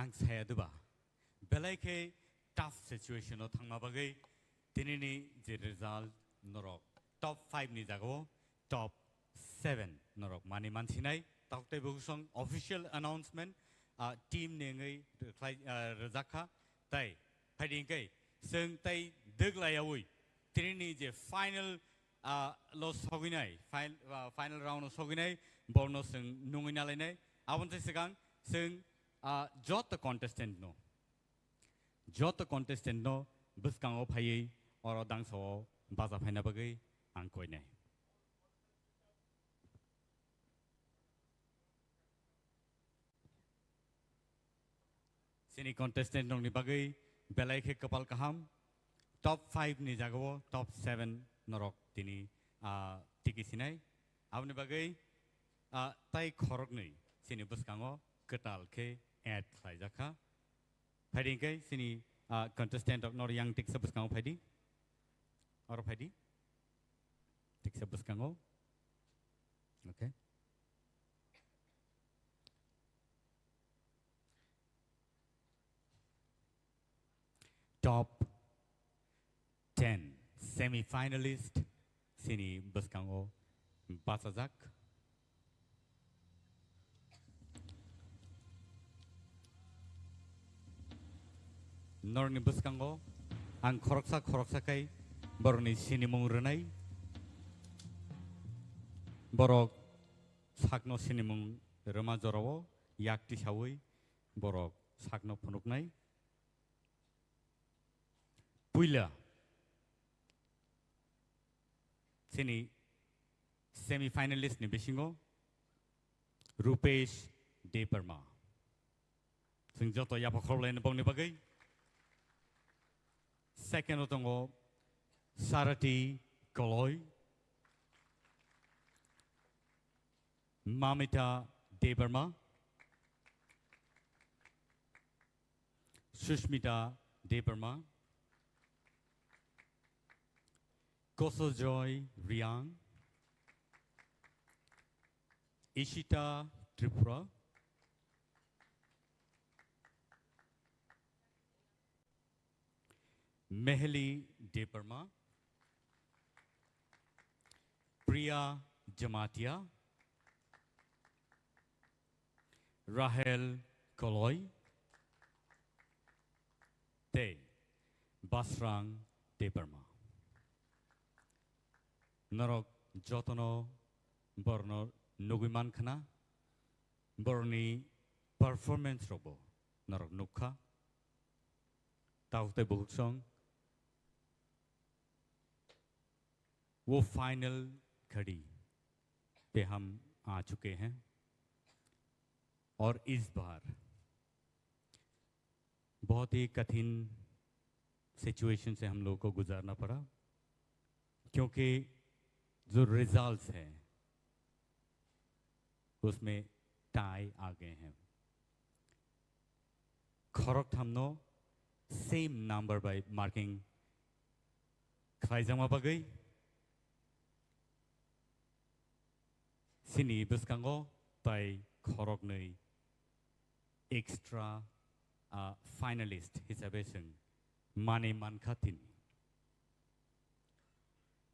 आं साया दुबा बेलायखे tough situation o thangma bagai tinini je result norok top 5 ni jago top 7 norok mani mansinai takte bugusong official announcement team nengai rajaka tai phading kai seng tai deglayawi tinini je final loss hoginai final round of hoginai borno seng nungina lainai abon segang seng Joto contestant no Joto contestant no buskango phayi oro dangso baza phaina bagai angkoi nai sini contestant nong ni bagai belai khe kapal kaham top 5 ni jago top 7 norok tini tiki sinai abni bagai tai khorok nei sini buskango ketal khe add khai jaka Phading kai sini contestant of nor yang tik sabus kango phadi or phadi tik sabus kango okay top 10 semi finalist sini bus kango basajak Norni buskango ang khoroksa kai borni sini mung renai borok sakno sini mung rema jorowo yakti sawi borok sakno phunuknai puila sini semi finalist ni bisingo Rupesh Deparma sing joto ya pokholene bongni bagai Second otongo Sarati Kalai Mamita Debarma Sushmita Debarma Kosojoy Riang Ishita Tripura Mehali Deparma Priya Jamatia Rahel Kalai Te Barswrang Deparma Norok Jotono Borno Nugiman Khwna Borni performance robo Norok Nukya Taute Buksong वो final घड़ी पे हम आ चुके हैं और इस बार बहुत ही कठिन सिचुएशन से हम लोगों को गुजारना पड़ा क्योंकि जो रिजल्ट्स हैं उसमें टाई आ गए हैं खरक हमनो सेम नंबर बाय मार्किंग खाइजमा बगै Sini buskango tai khorok nei extra finalist hisabe sing mane mankhatin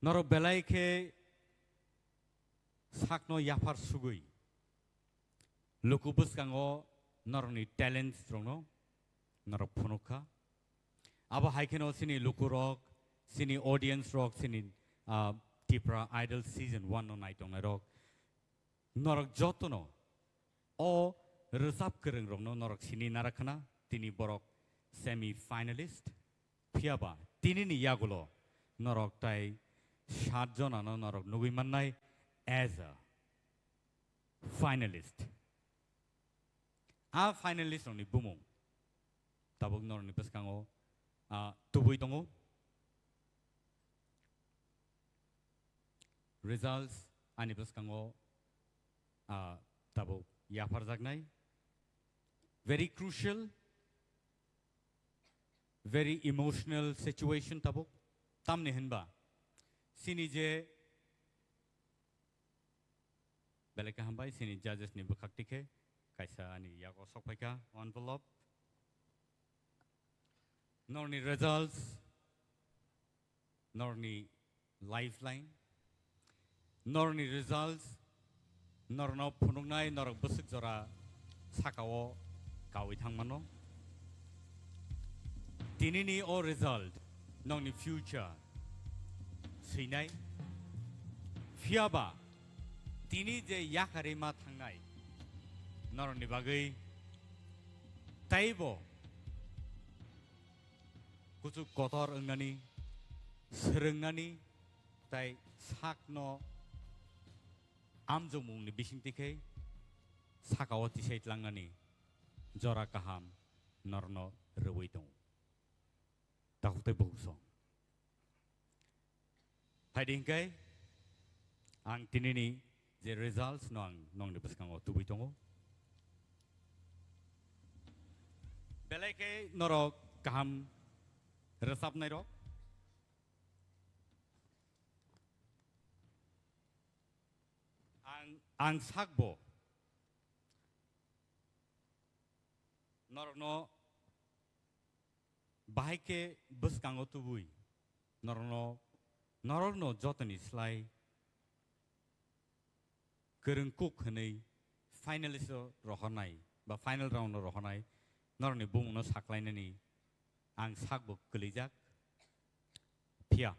noro belai khe sakno yafar sugui luku buskango noroni talents strongno norok phunukha abo haikeno sini luku rock sini audience rock sini Tipra idol season 1 no NaiywiTongnairok Norok Joto no o resap kereng rong no Norok sini narakana tini borok semi finalist phiaba tini ni yagulo Norok tai 7 jona no Norok nugimanai as a finalist finalist ni bumung tabuk nor ni peskango tubui tongo results ani peskango tabo yafar jagnai very crucial very emotional situation tabo tamne henba sini je beleka hambai sini judges ni bukhak tike kaisa ani yago sokpaika envelope Norni results, Norni lifeline, Norni results, Norno Khwnai Norok Busuk Zora Sakao Kawithangmano. Tinini or result, Norni future, Sinai, Fiaba, Tini de Yakarima Tangai, Norni Bagay, Taibo. Kucu kotor engani, serengani, tai sakno amjumung ni bising tikai, sakawati sait langani, jora kaham, norno rewitung. Takute bungsong. Hiding kai, ang tinini the results no ang nong ni beskang o tubitongo. Belai norok kaham. Resap Nairok. Ang sakbo. Norok no bahai ke bus kango tubui. Norok no jotani slai. Kwrwng Khwnai finalist rohonai ba final round rohonai. Norok ni bung no Khwlainani. Ang sakbo kelijak Priya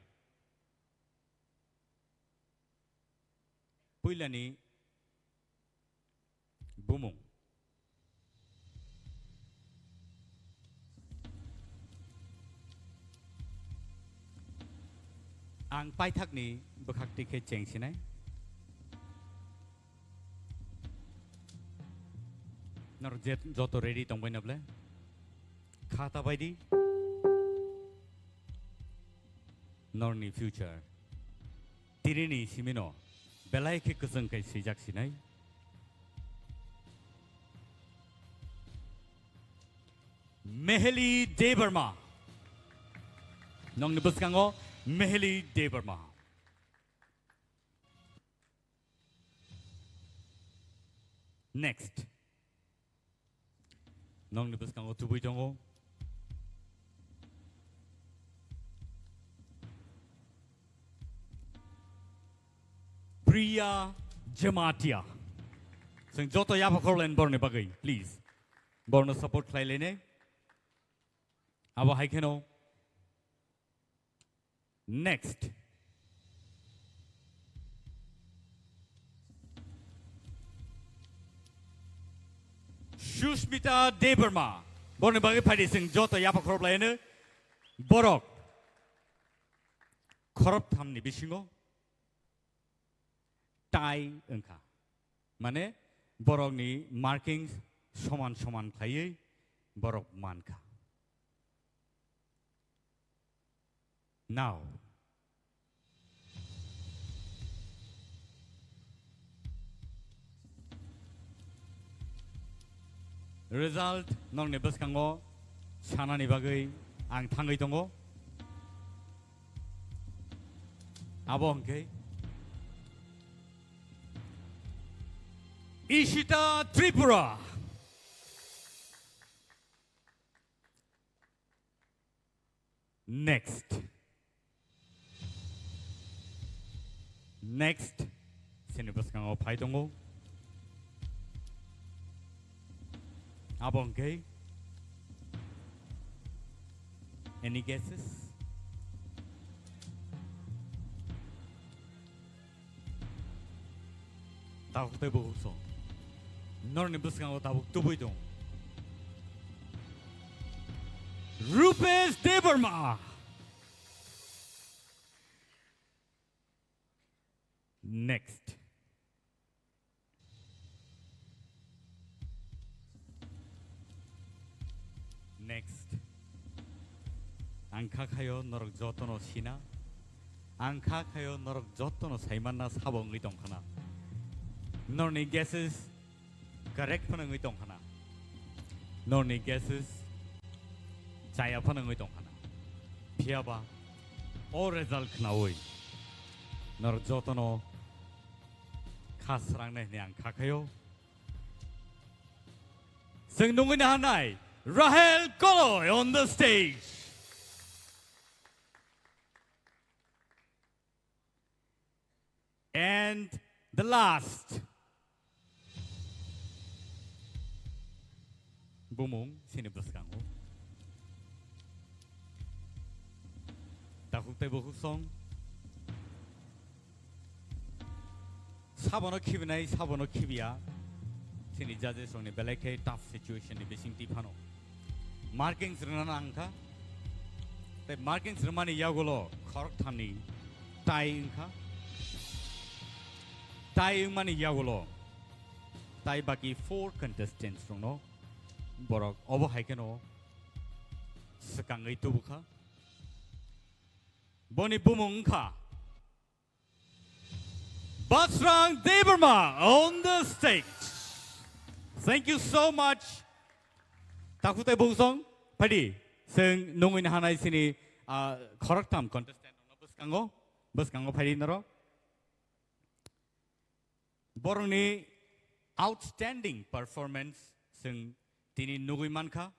Puilani bumung ang paithak ni bukhakti ke chengsinai nor joto ready tongbai nable khata baidi Norni future. Tirini simino. Belai ke kusung kai sijak sinai. Mehali Debarma. Nong ni buskango Mehali Debarma. Next. Nong ni buskango tubuitongo. Priya Jamatia. Sing Joto Yapakorlen Borne Bagay, please. Borno support Khwlainani. Abo Haikeno. Next. Sushmita Debarma. Borne Bagay Padi Sing Joto Yapakorlen Borok. Korrupt Hamni Bisingo. Tai engka. Mane borok ni markings soman khayi borok manka. Now result nong ne baskango sanani bagai ang thangai tongo abo angke Ishita Tripura. Next. Sinibus kang opay tongo. Abong kay. Any guesses? Tawag tayo buhuso. Nornibus kang otawag tuboy dong. Rupesh Debarma. Next. Angka kayo norok joto no sina. Angka kayo norok joto no saiman na sabong itong kana. Norni guesses correct pa ng itong kana. Norni guesses Jaya pa ng itong kana. Priya ba o result na oy. Norok joto no Barswrang na angka kayo. Sang nungoy na hanay Rahel Kalai on the stage. And the last. Bumung sini berskango. Takuk teh buku song. Sabono kibinai, sabono kibia. Sini judges song ni belai tough situation ni Bising tipano. Markings rana angka. Te markings ramani yagulo korok thani. Tai angka. Tai mani yagulo. Tai baki 4 contestants rong no. Borok obo haikeno. Sekangai tubuka. Boni bumung ka. Barswrang Deberma on the stage. Thank you so much. Takute bungsong padi sing nungin hanai sini korektam contestant buskango padi naro. Boroni outstanding performance sing tini nungin manka.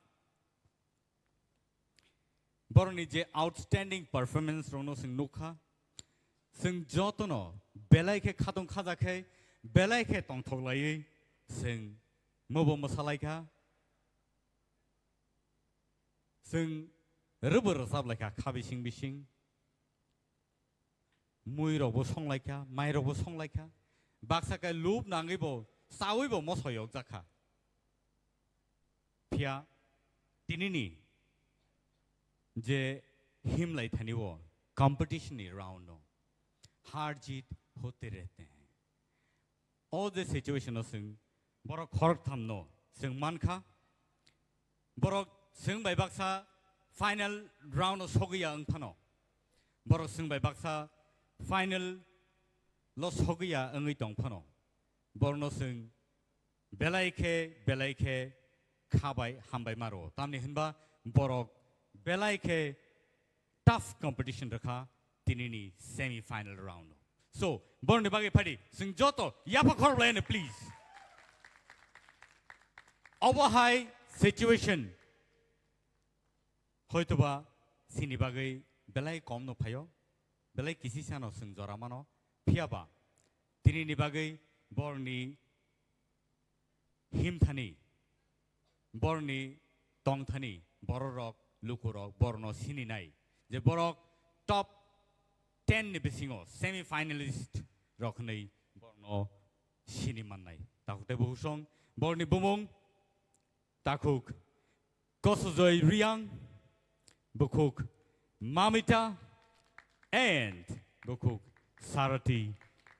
Boroni je outstanding performance rono sing nukha. Sing joto no belai ke khatong khaja ke belai ke tong thoglai sing mobo masalai ka sing rubber sab lai ka khabising bising mui robo song lai ka mai robo song lai ka baksa ka loop nangai bo sawi bo mosoyok jakha phia tinini je him lai thani wo competition ni round no हार जीत होते रहते हैं all the situation of sing borok khorok thamno sing manka borok sing bai baksa final round of sogiya angthano borok sing bai baksa final lo sogiya angai tongphano borno sing belaike khabai hambai maro tamni hinba borok belaike tough competition rakha tinini semi-final round. So, born the bagi party, sing Joto, yapa Khwlainani, please. Our high situation. Hoitoba sini bagi belai kom no payo, belai kisi sano sing joramano, piaba. Tinini bagi borni him thani, borni tong thani, bororok, lukurok, borno sini nai. Je borok top 10 ni bisingo semi finalist rokhnai borno sini mannai takute busong borni bumung takuk kosozoi riang bukuk mamita and bukuk sarati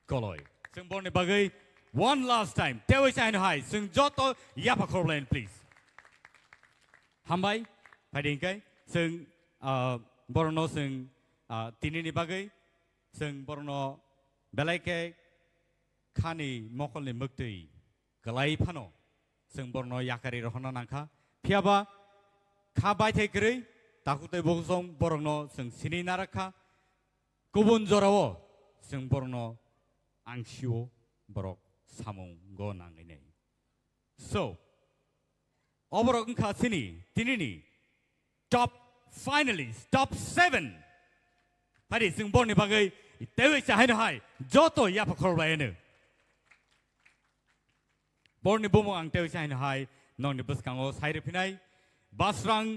koloi sing borni bagai one last time tewi sign high sing joto yapa Khwlainani please hambai padingkai sing borno sing tinini bagai sing borno belaike khani mokolni muktui Kalai phano sing borno yakari rohna nangkha phiaba khabai thekri takute bogsong borno sing sini narakha kubun jorao sing borno angshio borok samung go nangine so oborok kha sini tinini top finalists top 7 Hari sing borni bagai tewi sahain hai joto yapa Khwlainani borni bumu ang tewi sahain hai nong ni buskango saire pinai Barswrang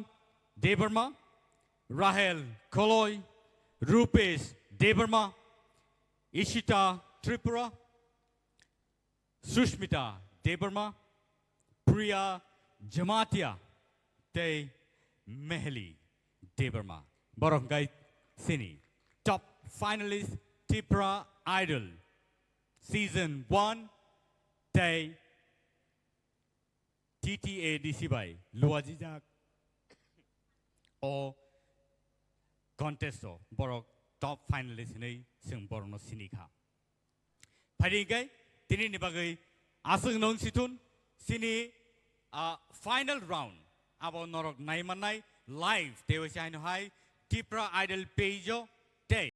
Deberma Rahel Kalai Rupesh Deberma Ishita Tripura Sushmita Deberma Priya Jamatia te Mehali Deberma borok gai sini top finalist Tipra Idol season 1 day TTADC by Luajijak or contest of borok top finalist nei sing borno sinika phari gai tini ni bagai asung nong situn sini final round abo Norok nai manai live tewe sai no hai Tipra Idol page